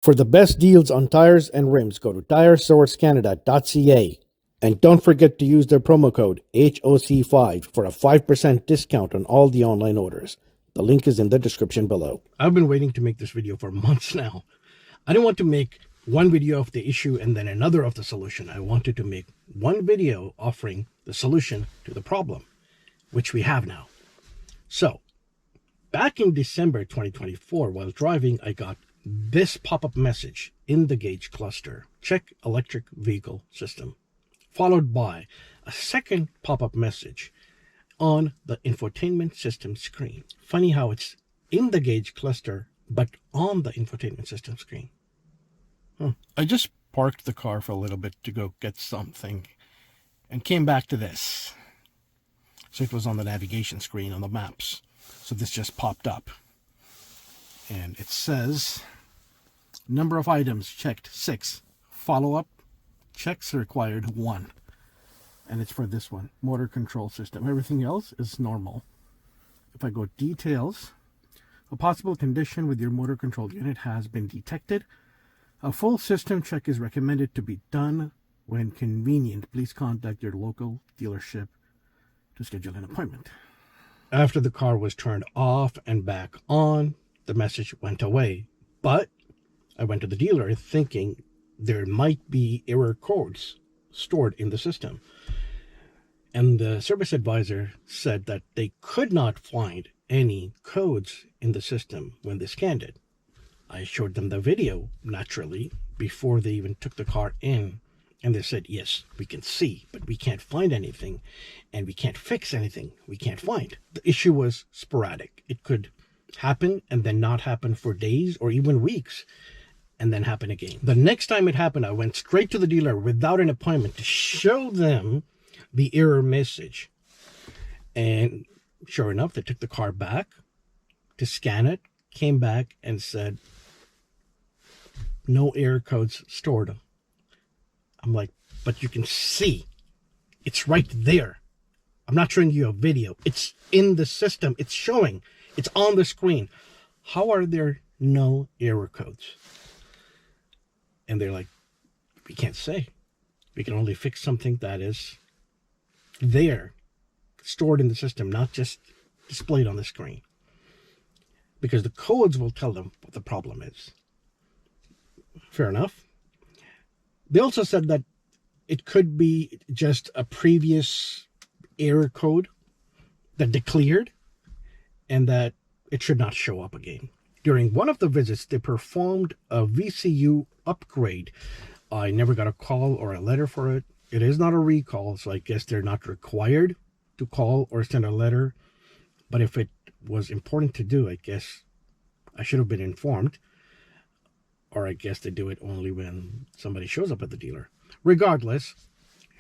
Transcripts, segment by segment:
For the best deals on tires and rims, go to tiresourcecanada.ca. And don't forget to use their promo code HOC5 for a 5% discount on all the online orders. The link is in the description below. I've been waiting to make this video for months now. I didn't want to make one video of the issue and then another of the solution. I wanted to make one video offering the solution to the problem, which we have now. So, back in December 2024, while driving, I got this pop-up message in the gauge cluster: check electric vehicle system, followed by a second pop-up message on the infotainment system screen. Funny how it's in the gauge cluster, but on the infotainment system screen. I just parked the car for a little bit to go get something and came back to this. So it was on the navigation screen on the maps. So this just popped up. And it says, number of items checked 6. Follow-up checks required 1. And it's for this one, motor control system. Everything else is normal. If I go details, a possible condition with your motor control unit has been detected. A full system check is recommended to be done when convenient. Please contact your local dealership to schedule an appointment. After the car was turned off and back on, the message went away. But I went to the dealer thinking there might be error codes stored in the system. And the service advisor said that they could not find any codes in the system when they scanned it. I showed them the video, naturally, before they even took the car in. And they said, yes, we can see, but we can't find anything. And we can't fix anything we can't find. The issue was sporadic. It could happen and then not happen for days or even weeks, and then happen again. The next time it happened, I went straight to the dealer without an appointment to show them the error message. And sure enough, they took the car back to scan it, came back and said, no error codes stored. I'm like, but you can see, it's right there. I'm not showing you a video. It's in the system. It's showing. It's on the screen. How are there no error codes? And they're like, we can't say. We can only fix something that is there, stored in the system, not just displayed on the screen. Because the codes will tell them what the problem is. Fair enough. They also said that it could be just a previous error code that they cleared and that it should not show up again. During one of the visits, they performed a VCU upgrade. I never got a call or a letter for it. It is not a recall, so I guess they're not required to call or send a letter. But if it was important to do, I guess I should have been informed. Or I guess they do it only when somebody shows up at the dealer. Regardless,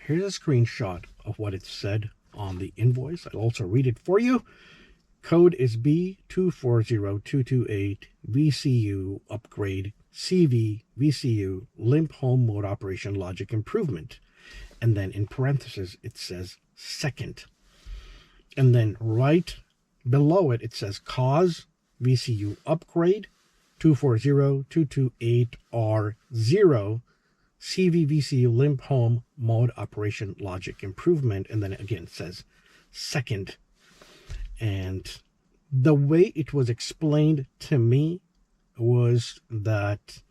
here's a screenshot of what it said on the invoice. I'll also read it for you. Code is B240228 VCU upgrade CV VCU limp home mode operation logic improvement. And then in parentheses, it says second. And then right below it, it says cause VCU upgrade 240228R0 CVVCU limp home mode operation logic improvement. And then again, it says second. And the way it was explained to me was that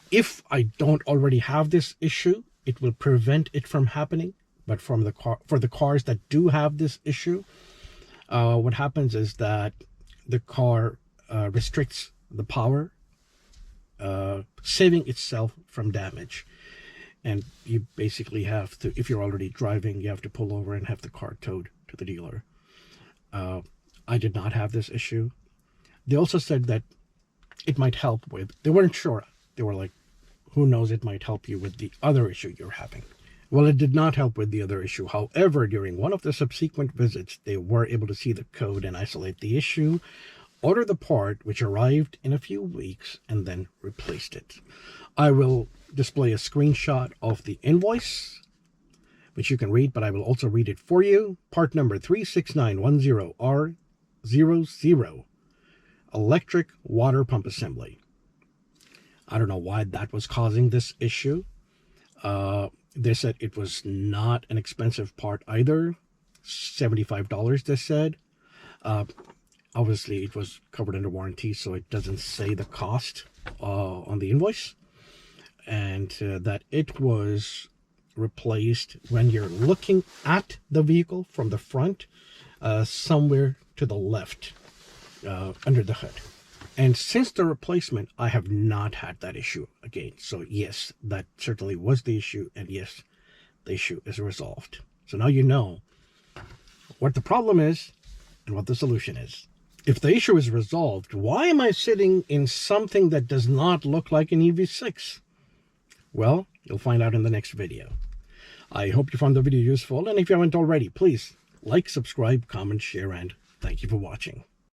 if I don't already have this issue, it will prevent it from happening. But for the cars that do have this issue, what happens is that the car restricts the power, saving itself from damage. And you basically have to, if you're already driving, you have to pull over and have the car towed to the dealer. I did not have this issue. They also said that it might help with, they weren't sure. They were like, who knows, it might help you with the other issue you're having. Well, it did not help with the other issue. However, during one of the subsequent visits, they were able to see the code and isolate the issue, order the part, which arrived in a few weeks, and then replaced it. I will display a screenshot of the invoice, which you can read, but I will also read it for you. Part number 36910R00. electric water pump assembly. I don't know why that was causing this issue. They said it was not an expensive part either. $75, they said. Obviously, it was covered under warranty, so it doesn't say the cost on the invoice. And that it was replaced when you're looking at the vehicle from the front, somewhere to the left, under the hood. And since the replacement, I have not had that issue again. So yes, that certainly was the issue. And yes, the issue is resolved. So now you know what the problem is and what the solution is. If the issue is resolved, why am I sitting in something that does not look like an EV6? Well, you'll find out in the next video. I hope you found the video useful. And if you haven't already, please like, subscribe, comment, share, and thank you for watching.